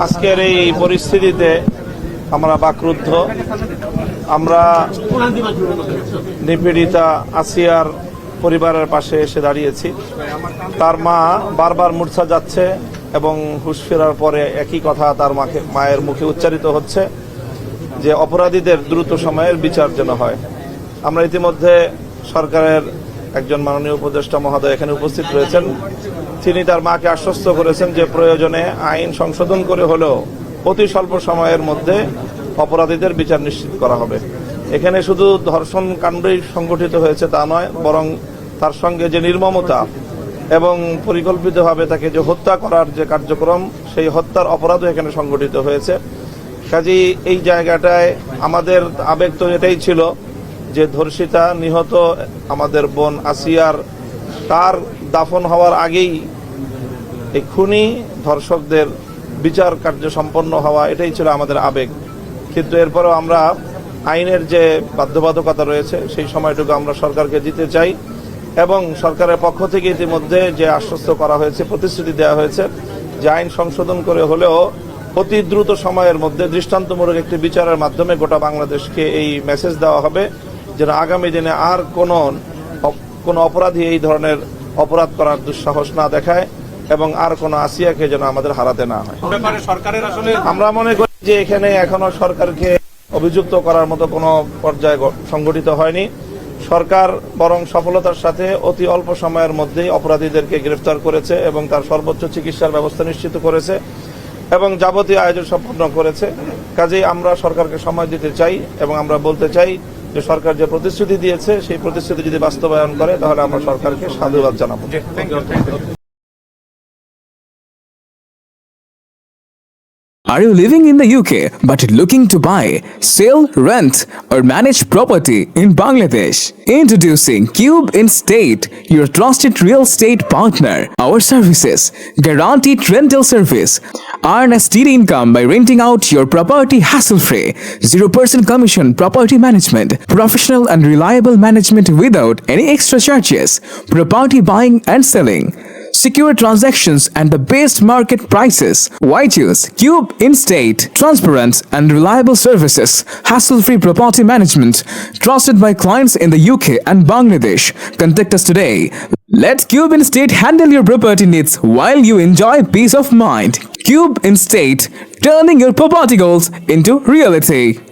আজকের এই পরিস্থিতিতে আমরা বাকরুদ্ধ। আমরা নিপীড়িতা আসিয়ার পরিবারের পাশে এসে দাঁড়িয়েছি। তার মা বারবার মূর্ছা যাচ্ছে এবং হুঁশ ফেরার পরে একই কথা তার মায়ের মুখে উচ্চারিত হচ্ছে যে অপরাধীদের দ্রুত সময়ের বিচার যেন হয়। আমরা ইতিমধ্যে সরকারের একজন মাননীয় উপদেষ্টা মহোদয় এখানে উপস্থিত রয়েছেন। তিনি তার মাকে আশ্বস্ত করেছেন যে প্রয়োজনে আইন সংশোধন করে হলেও অতি স্বল্প সময়ের মধ্যে অপরাধীদের বিচার নিশ্চিত করা হবে। এখানে শুধু ধর্ষণ কাণ্ডই সংগঠিত হয়েছে তা নয়, বরং তার সঙ্গে যে নির্মমতা এবং পরিকল্পিতভাবে তাকে যে হত্যা করার যে কার্যক্রম, সেই হত্যার অপরাধও এখানে সংগঠিত হয়েছে। কাজেই এই জায়গাটায় আমাদের আবেগ তো এটাই ছিল যে ধর্ষিতা নিহত আমাদের বোন আসিয়ার তার দাফন হওয়ার আগেই এই খুনি ধর্ষকদের বিচার কার্য সম্পন্ন হওয়া, এটাই ছিল আমাদের আবেগ। কিন্তু এরপরেও আমরা আইনের যে বাধ্যবাধকতা রয়েছে সেই সময়টুকু আমরা সরকারকে দিতে চাই এবং সরকারের পক্ষ থেকে ইতিমধ্যে যে আশ্বস্ত করা হয়েছে, প্রতিশ্রুতি দেওয়া হয়েছে যে আইন সংশোধন করে হলেও অতি দ্রুত সময়ের মধ্যে দৃষ্টান্তমূলক একটি বিচারের মাধ্যমে গোটা বাংলাদেশকে এই মেসেজ দেওয়া হবে যেন আগামী দিনে আর কোনো অপরাধী এই ধরনের অপরাধ করার দুঃসাহস না দেখায় এবং আর কোনো আসিয়াকে যেন আমাদের হারাতে না হয়। আমরা মনে করি যে এখানে এখনো সরকারকে অভিযুক্ত করার মতো কোনো পর্যায়ে সংগঠিত হয়নি। সরকার বরং সফলতার সাথে অতি অল্প সময়ের মধ্যেই অপরাধীদেরকে গ্রেফতার করেছে এবং তার সর্বোচ্চ চিকিৎসার ব্যবস্থা নিশ্চিত করেছে এবং যাবতীয় আয়োজন সম্পন্ন করেছে। কাজেই আমরা সরকারকে সময় দিতে চাই এবং আমরা বলতে চাই যে সরকার যে প্রতিশ্রুতি দিয়েছে সেই প্রতিশ্রুতি যদি বাস্তবায়ন করে তাহলে আমরা সরকারকে সাধুবাদ জানাবো। Are you living in the UK but looking to buy, sell, rent, or manage property in Bangladesh? Introducing Cube Estate, your trusted real estate partner. Our services: guaranteed rental service. Earn a steady income by renting out your property hassle-free. 0% commission property management. Professional and reliable management without any extra charges. Property buying and selling. Secure transactions and the best market prices. Why choose Cube Estate? Transparent and reliable services, hassle-free property management, trusted by clients in the UK and Bangladesh. Contact us today. Let Cube Estate handle your property needs while you enjoy peace of mind. Cube Estate, turning your property goals into reality.